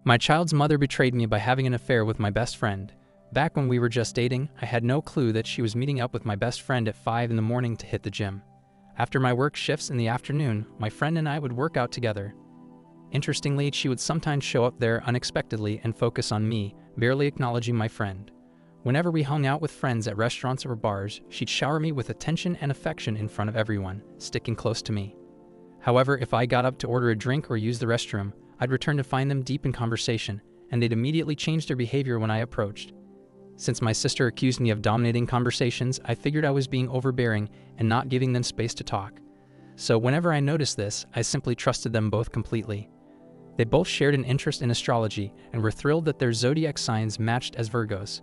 My child's mother betrayed me by having an affair with my best friend. Back when we were just dating, I had no clue that she was meeting up with my best friend at 5 in the morning to hit the gym. After my work shifts in the afternoon, my friend and I would work out together. Interestingly, she would sometimes show up there unexpectedly and focus on me, barely acknowledging my friend. Whenever we hung out with friends at restaurants or bars, she'd shower me with attention and affection in front of everyone, sticking close to me. However, if I got up to order a drink or use the restroom, I'd return to find them deep in conversation, and they'd immediately change their behavior when I approached. Since my sister accused me of dominating conversations, I figured I was being overbearing and not giving them space to talk. So whenever I noticed this, I simply trusted them both completely. They both shared an interest in astrology and were thrilled that their zodiac signs matched as Virgos.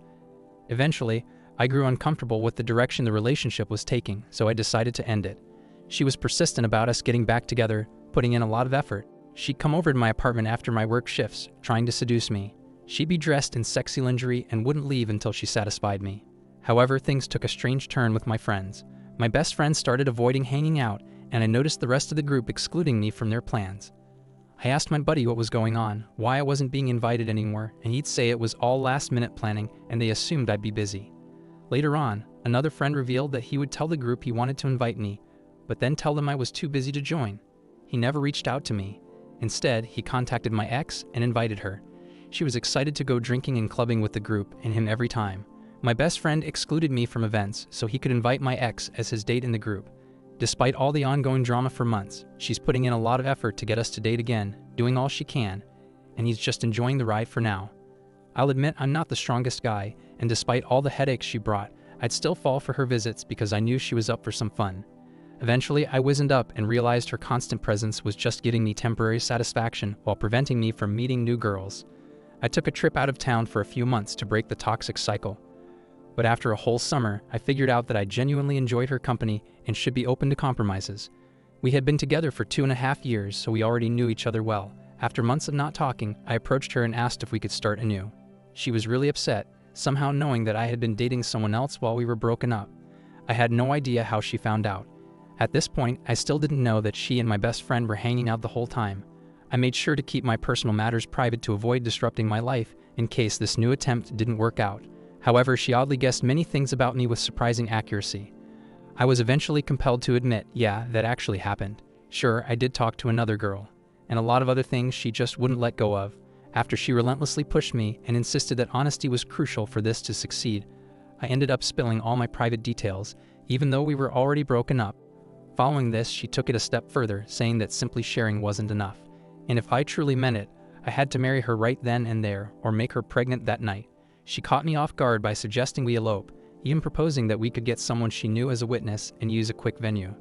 Eventually, I grew uncomfortable with the direction the relationship was taking, so I decided to end it. She was persistent about us getting back together, putting in a lot of effort. She'd come over to my apartment after my work shifts, trying to seduce me. She'd be dressed in sexy lingerie and wouldn't leave until she satisfied me. However, things took a strange turn with my friends. My best friend started avoiding hanging out, and I noticed the rest of the group excluding me from their plans. I asked my buddy what was going on, why I wasn't being invited anymore, and he'd say it was all last-minute planning and they assumed I'd be busy. Later on, another friend revealed that he would tell the group he wanted to invite me, but then tell them I was too busy to join. He never reached out to me. Instead, he contacted my ex and invited her. She was excited to go drinking and clubbing with the group and him every time. My best friend excluded me from events so he could invite my ex as his date in the group. Despite all the ongoing drama for months, she's putting in a lot of effort to get us to date again, doing all she can, and he's just enjoying the ride for now. I'll admit I'm not the strongest guy, and despite all the headaches she brought, I'd still fall for her visits because I knew she was up for some fun. Eventually, I wizened up and realized her constant presence was just giving me temporary satisfaction while preventing me from meeting new girls. I took a trip out of town for a few months to break the toxic cycle. But after a whole summer, I figured out that I genuinely enjoyed her company and should be open to compromises. We had been together for 2.5 years, so we already knew each other well. After months of not talking, I approached her and asked if we could start anew. She was really upset, somehow knowing that I had been dating someone else while we were broken up. I had no idea how she found out. At this point, I still didn't know that she and my best friend were hanging out the whole time. I made sure to keep my personal matters private to avoid disrupting my life in case this new attempt didn't work out. However, she oddly guessed many things about me with surprising accuracy. I was eventually compelled to admit, yeah, that actually happened. Sure, I did talk to another girl, and a lot of other things she just wouldn't let go of. After she relentlessly pushed me and insisted that honesty was crucial for this to succeed, I ended up spilling all my private details, even though we were already broken up. Following this, she took it a step further, saying that simply sharing wasn't enough, and if I truly meant it, I had to marry her right then and there or make her pregnant that night. She caught me off guard by suggesting we elope, even proposing that we could get someone she knew as a witness and use a quick venue.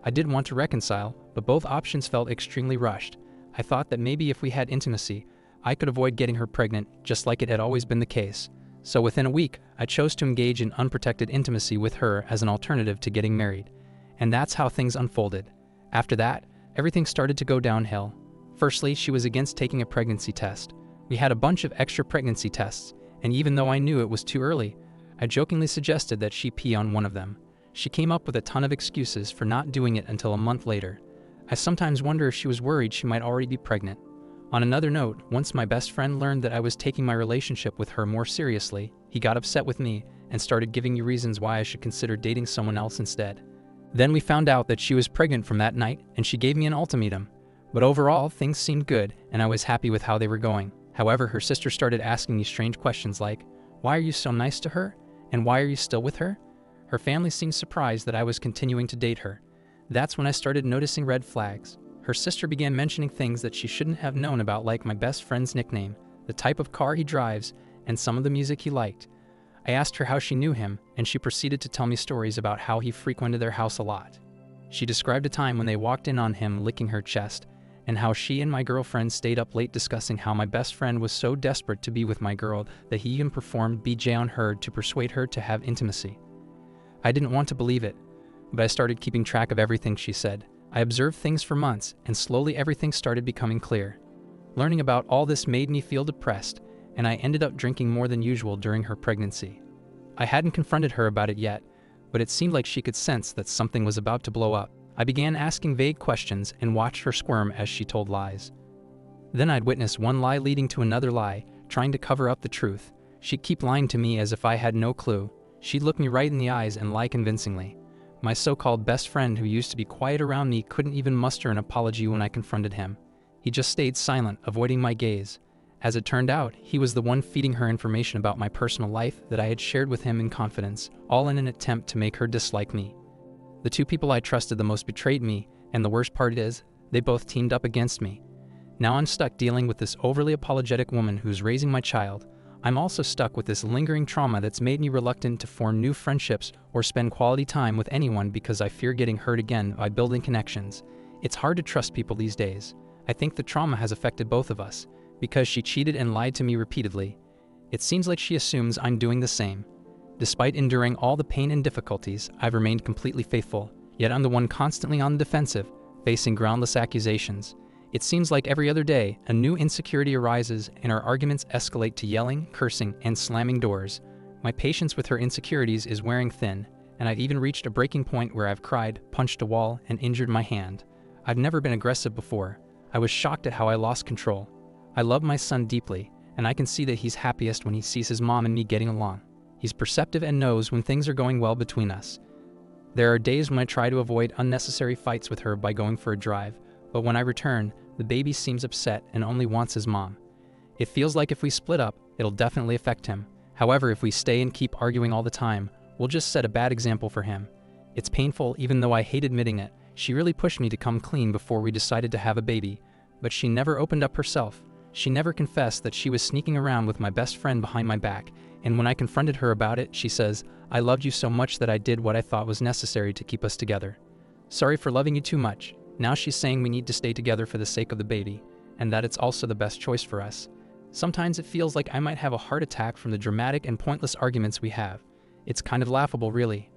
I did want to reconcile, but both options felt extremely rushed. I thought that maybe if we had intimacy, I could avoid getting her pregnant, just like it had always been the case. So within a week, I chose to engage in unprotected intimacy with her as an alternative to getting married. And that's how things unfolded. After that, everything started to go downhill. Firstly, she was against taking a pregnancy test. We had a bunch of extra pregnancy tests, and even though I knew it was too early, I jokingly suggested that she pee on one of them. She came up with a ton of excuses for not doing it until a month later. I sometimes wonder if she was worried she might already be pregnant. On another note, once my best friend learned that I was taking my relationship with her more seriously, he got upset with me and started giving me reasons why I should consider dating someone else instead. Then we found out that she was pregnant from that night, and she gave me an ultimatum. But overall, things seemed good, and I was happy with how they were going. However, her sister started asking me strange questions like, "Why are you so nice to her? And why are you still with her?" Her family seemed surprised that I was continuing to date her. That's when I started noticing red flags. Her sister began mentioning things that she shouldn't have known about, like my best friend's nickname, the type of car he drives, and some of the music he liked. I asked her how she knew him, and she proceeded to tell me stories about how he frequented their house a lot. She described a time when they walked in on him licking her chest, and how she and my girlfriend stayed up late discussing how my best friend was so desperate to be with my girl that he even performed BJ on her to persuade her to have intimacy. I didn't want to believe it, but I started keeping track of everything she said. I observed things for months, and slowly everything started becoming clear. Learning about all this made me feel depressed, and I ended up drinking more than usual during her pregnancy. I hadn't confronted her about it yet, but it seemed like she could sense that something was about to blow up. I began asking vague questions and watched her squirm as she told lies. Then I'd witness one lie leading to another lie, trying to cover up the truth. She'd keep lying to me as if I had no clue. She'd look me right in the eyes and lie convincingly. My so-called best friend, who used to be quiet around me, couldn't even muster an apology when I confronted him. He just stayed silent, avoiding my gaze. As it turned out, he was the one feeding her information about my personal life that I had shared with him in confidence, all in an attempt to make her dislike me. The two people I trusted the most betrayed me, and the worst part is, they both teamed up against me. Now I'm stuck dealing with this overly apologetic woman who's raising my child. I'm also stuck with this lingering trauma that's made me reluctant to form new friendships or spend quality time with anyone because I fear getting hurt again by building connections. It's hard to trust people these days. I think the trauma has affected both of us, because she cheated and lied to me repeatedly. It seems like she assumes I'm doing the same. Despite enduring all the pain and difficulties, I've remained completely faithful, yet I'm the one constantly on the defensive, facing groundless accusations. It seems like every other day, a new insecurity arises and our arguments escalate to yelling, cursing, and slamming doors. My patience with her insecurities is wearing thin, and I've even reached a breaking point where I've cried, punched a wall, and injured my hand. I've never been aggressive before. I was shocked at how I lost control. I love my son deeply, and I can see that he's happiest when he sees his mom and me getting along. He's perceptive and knows when things are going well between us. There are days when I try to avoid unnecessary fights with her by going for a drive, but when I return, the baby seems upset and only wants his mom. It feels like if we split up, it'll definitely affect him. However, if we stay and keep arguing all the time, we'll just set a bad example for him. It's painful, even though I hate admitting it. She really pushed me to come clean before we decided to have a baby, but she never opened up herself. She never confessed that she was sneaking around with my best friend behind my back, and when I confronted her about it, she says, "I loved you so much that I did what I thought was necessary to keep us together. Sorry for loving you too much." Now she's saying we need to stay together for the sake of the baby, and that it's also the best choice for us. Sometimes it feels like I might have a heart attack from the dramatic and pointless arguments we have. It's kind of laughable, really.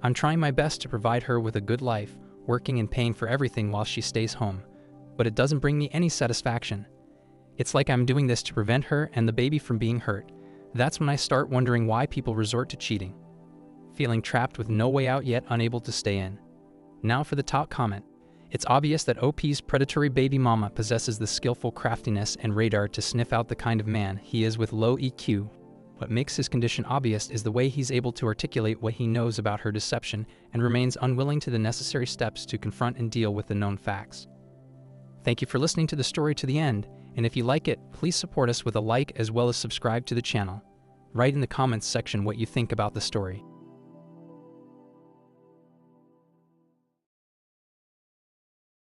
I'm trying my best to provide her with a good life, working and paying for everything while she stays home, but it doesn't bring me any satisfaction. It's like I'm doing this to prevent her and the baby from being hurt. That's when I start wondering why people resort to cheating. Feeling trapped with no way out yet unable to stay in. Now for the top comment. It's obvious that OP's predatory baby mama possesses the skillful craftiness and radar to sniff out the kind of man he is with low EQ. What makes his condition obvious is the way he's able to articulate what he knows about her deception and remains unwilling to the necessary steps to confront and deal with the known facts. Thank you for listening to the story to the end, and if you like it, please support us with a like as well as subscribe to the channel. Write in the comments section what you think about the story.